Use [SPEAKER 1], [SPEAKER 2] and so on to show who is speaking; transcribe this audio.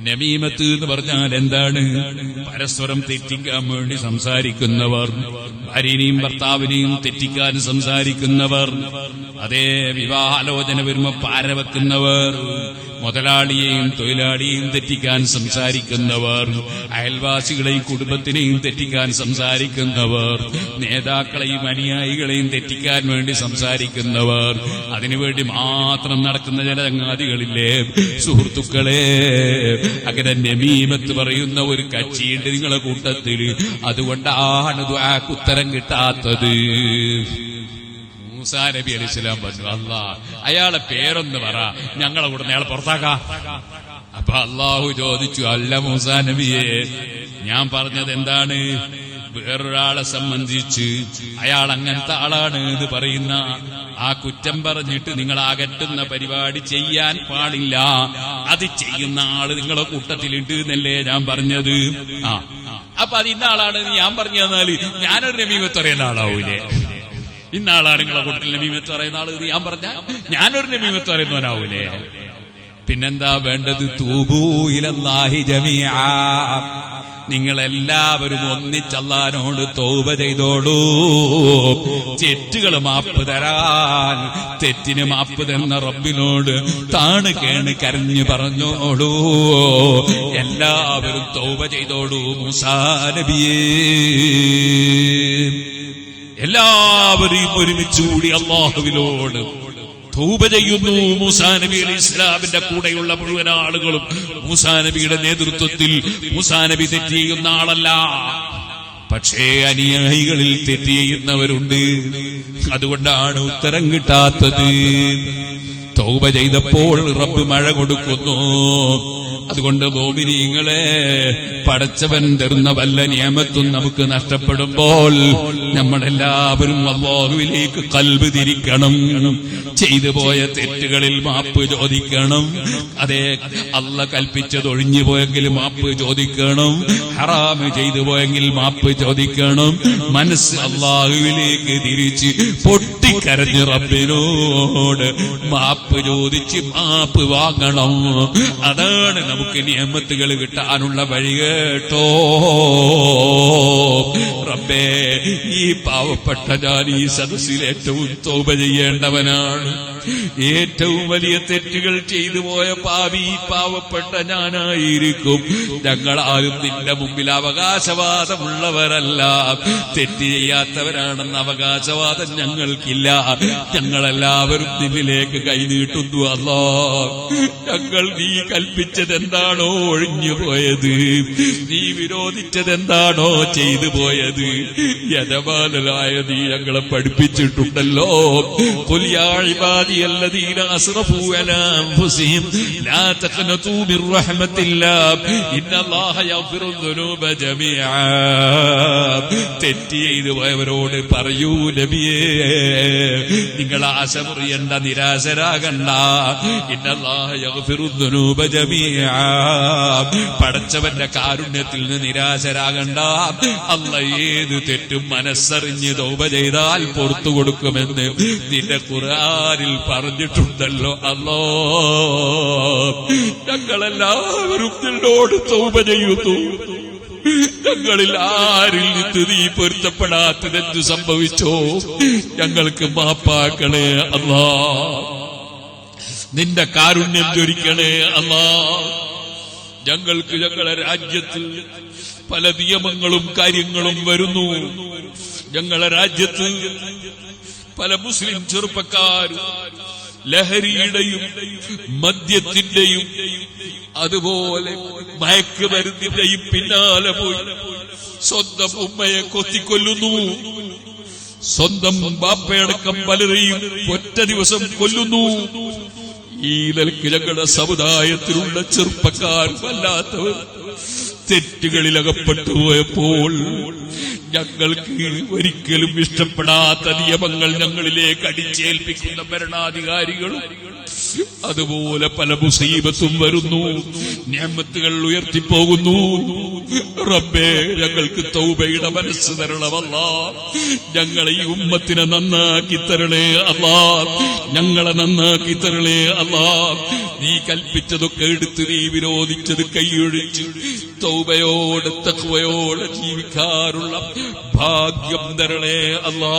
[SPEAKER 1] നമീമത്ത് എന്ന് പറഞ്ഞാൽ എന്താണ്? പരസ്പരം തെറ്റിക്കാൻ വേണ്ടി സംസാരിക്കുന്നവർ, ഭാര്യനെയും ഭർത്താവിനെയും തെറ്റിക്കാൻ സംസാരിക്കുന്നവർ, അതേ വിവാഹാലോചന വരുമ്പോ പാരവെക്കുന്നവർ, മുതലാളിയെയും തൊഴിലാളിയെയും തെറ്റിക്കാൻ സംസാരിക്കുന്നവർ, അയൽവാസികളെയും കുടുംബത്തിനെയും തെറ്റിക്കാൻ സംസാരിക്കുന്നവർ, നേതാക്കളെയും അനുയായികളെയും തെറ്റിക്കാൻ വേണ്ടി സംസാരിക്കുന്നവർ, അതിനുവേണ്ടി മാത്രം നടക്കുന്ന ചില ചങ്ങാതികളില്ലേ സുഹൃത്തുക്കളെ, അങ്ങനെ നമീമത്ത് പറയുന്ന ഒരു കക്ഷിയുണ്ട് നിങ്ങളെ കൂട്ടത്തിൽ. അതുകൊണ്ടാണ് ദുആക്ക് ഉത്തരം കിട്ടാത്തത്. മൂസാ നബി അലൈഹിസ്സലാം പറഞ്ഞു, അല്ലാ അയാളെ പേരൊന്ന് പറ, ഞങ്ങളെ കൂടെ അയാളെ പുറത്താക്കാം. അപ്പൊ അള്ളാഹു ചോദിച്ചു, അല്ല മൂസാ നബിയെ, ഞാൻ പറഞ്ഞത് എന്താണ്? വേറൊരാളെ സംബന്ധിച്ച് അയാൾ അങ്ങനത്തെ ആളാണ് എന്ന് പറയുന്ന ആ കുറ്റം പറഞ്ഞിട്ട് നിങ്ങൾ അകറ്റുന്ന പരിപാടി ചെയ്യാൻ പാടില്ല. അത് ചെയ്യുന്ന ആള് നിങ്ങളെ കൂട്ടത്തിലുണ്ട് എന്നല്ലേ ഞാൻ പറഞ്ഞത്. അപ്പൊ അത് ഇന്ന ആളാണ് ഞാൻ പറഞ്ഞു തന്നാല് ഞാനൊരു നമീമത്ത് പറയുന്ന ആളാവൂലേ? ഇന്നാളാണ് നിങ്ങളെ കൂട്ടത്തിൽ നമീമത്ത് പറയുന്ന ആള് ഞാൻ പറഞ്ഞ ഞാനൊരു നമീമത്ത് പറയുന്നവനാവൂലേ? പിന്നെന്താ വേണ്ടത്? തൂബൂ ഇലല്ലാഹി ജമീഅ, നിങ്ങളെല്ലാവരും ഒന്നിച്ചല്ലാനോട് തൗബ ചെയ്തോളൂ. തെറ്റുകൾ മാപ്പ് തരാൻ, തെറ്റിന് മാപ്പ് തന്ന റബ്ബിനോട് താണ് കേണ് കരഞ്ഞു പറഞ്ഞോളൂ. എല്ലാവരും തൗബ ചെയ്തോളൂ മൂസാ നബിയേ. എല്ലാവരെയും ഒരുമിച്ചുകൂടി അല്ലാഹുവിനോട് തൗബ ചെയ്യുന്നു. മൂസാ നബി അലൈഹി ഇസ്ലാമിന്റെ കൂടെയുള്ള മുഴുവൻ ആളുകളും മൂസാ നബിയുടെ നേതൃത്വത്തിൽ. മൂസാ നബി തെറ്റ് ചെയ്യുന്ന ആളല്ല, പക്ഷേ അനുയായികളിൽ തെറ്റ് ചെയ്യുന്നവരുണ്ട്. അതുകൊണ്ടാണ് ഉത്തരം കിട്ടാത്തത്. തൗബ ചെയ്തപ്പോൾ റബ്ബ് മഴ കൊടുക്കുന്നു. അതുകൊണ്ട് മോമിനീങ്ങളെ, പടച്ചവൻ തരുന്ന വല്ല നിയമത്തും നമുക്ക് നഷ്ടപ്പെടുമ്പോൾ നമ്മളെല്ലാവരും അല്ലാഹുവിലേക്ക് ഖൽബ് തിരിക്കണം. ചെയ്തു പോയ തെറ്റുകളിൽ മാപ്പ് ചോദിക്കണം. അതേ അള്ള കൽപ്പിച്ചത് ഒഴിഞ്ഞു പോയെങ്കിൽ മാപ്പ് ചോദിക്കണം. ഹറാമ് ചെയ്തു പോയെങ്കിൽ മാപ്പ് ചോദിക്കണം. മനസ്സ് അല്ലാഹുവിലേക്ക് തിരിച്ച് പൊട്ടിക്കരഞ്ഞ് റബ്ബിനോട് മാപ്പ് ചോദിച്ച് മാപ്പ് വാങ്ങണം. അതാണ് നമുക്ക് നിയമത്തുകൾ കിട്ടാനുള്ള വഴി കേട്ടോ. റബ്ബേ, ഈ പാവപ്പെട്ട ഞാൻ ഈ സദസ്സിൽ ഏറ്റവും തൗബ ചെയ്യേണ്ടവനാണ്. ഏറ്റവും വലിയ തെറ്റുകൾ ചെയ്തു പോയ പാവി പാവപ്പെട്ട ഞാനായിരിക്കും. ഞങ്ങളാരും നിന്റെ മുമ്പിൽ അവകാശവാദമുള്ളവരല്ല. തെറ്റ് ചെയ്യാത്തവരാണെന്ന അവകാശവാദം ഞങ്ങൾക്കില്ല. ഞങ്ങളെല്ലാവരും നിന്നിലേക്ക് കൈനീട്ടുന്നു. അല്ലാ, ഞങ്ങൾ നീ കൽപ്പിച്ചത് എന്താണോ ഒഴിഞ്ഞു പോയത്, നീ വിരോധിച്ചതെന്താണോ ചെയ്തു പോയത്, യജമാനനായ നീ ഞങ്ങളെ പഠിപ്പിച്ചിട്ടുണ്ടല്ലോ. ഖുൽ യാ ഇബാദിയല്ലദീന അസ്റഫൂ അലാ അൻഫുസിഹിം ലാ തഖ്നതൂ മിർ റഹ്മത്തില്ലാഹ് ഇന്നല്ലാഹ യഗ്ഫിറു ദുനൂബ ജമീഅ. തെറ്റ് ചെയ്തു പോയവരോട് പറയൂ നബിയേ, നിങ്ങൾ ആശ മുറിയണ്ട, നിരാശരാകണ്ട. ഇന്നല്ലാഹ യഗ്ഫിറു ദുനൂബ ജമീഅ. പടച്ചവന്റെ കാരുണ്യത്തിൽ നിന്ന് നിരാശരാകണ്ട. അല്ല ഏത് തെറ്റും മനസ്സറിഞ്ഞ് തൗബ ചെയ്താൽ പുറത്തു കൊടുക്കുമെന്ന് നിന്റെ ഖുർആനിൽ പറഞ്ഞിട്ടുണ്ടല്ലോ. അല്ലാ, ഞങ്ങളെല്ലാവരും നിന്നോട് തൗബ ചെയ്യുന്നു. ഞങ്ങളിൽ ആരിൽ നിന്ന് നീ പൊരുത്തപ്പെടാത്തതെന്തു സംഭവിച്ചോ ഞങ്ങൾക്ക് മാപ്പാക്കണേ അല്ലാ. നിന്റെ കാരുണ്യം ചൊരിക്കണേ അല്ലാ. ഞങ്ങൾക്ക് ഞങ്ങളുടെ രാജ്യത്ത് പല നിയമങ്ങളും കാര്യങ്ങളും വരുന്നു. ഞങ്ങളുടെ രാജ്യത്ത് പല മുസ്ലിം ചെറുപ്പക്കാരും ലഹരിയുടെയും മദ്യത്തിന്റെയും അതുപോലെ മയക്കുമരുന്നിന്റെയും പിന്നാലെ പോയി സ്വന്തം ഉമ്മയെ കൊത്തിക്കൊല്ലുന്നു. സ്വന്തം ബാപ്പയടക്കം പലരെയും ഒറ്റ ദിവസം കൊല്ലുന്നു. ഈ നിലയ്ക്ക് ഞങ്ങളുടെ സമുദായത്തിലുള്ള ചെറുപ്പക്കാർ വല്ലാത്തവർ തെറ്റുകളിലകപ്പെട്ടു പോയപ്പോൾ ഞങ്ങൾക്ക് ഒരിക്കലും ഇഷ്ടപ്പെടാത്ത നിയമങ്ങൾ ഞങ്ങളിലേക്ക് അടിച്ചേൽപ്പിക്കുന്ന ഭരണാധികാരികളും അതുപോലെ പല മുസീബത്തും വരുന്നു, നിഅമത്തുകൾ ഉയർത്തിപ്പോകുന്നു. റബ്ബേ, ഞങ്ങൾക്ക് തൗബയുടെ മനസ്സ് തരണമല്ലാ. ഞങ്ങളെ ഈ ഉമ്മത്തിനെ നന്നാക്കി തരണേ അല്ലാ. ഞങ്ങളെ നന്നാക്കി തരണേ അല്ലാ. നീ കൽപ്പിച്ചതൊക്കെ എടുത്ത് നീ വിരോധിച്ചത് കൈയൊഴിച്ച് തൗബയോടെ തഖ്വയോടെ ജീവിക്കാനുള്ള ഭാഗ്യം തരണേ അല്ലാ.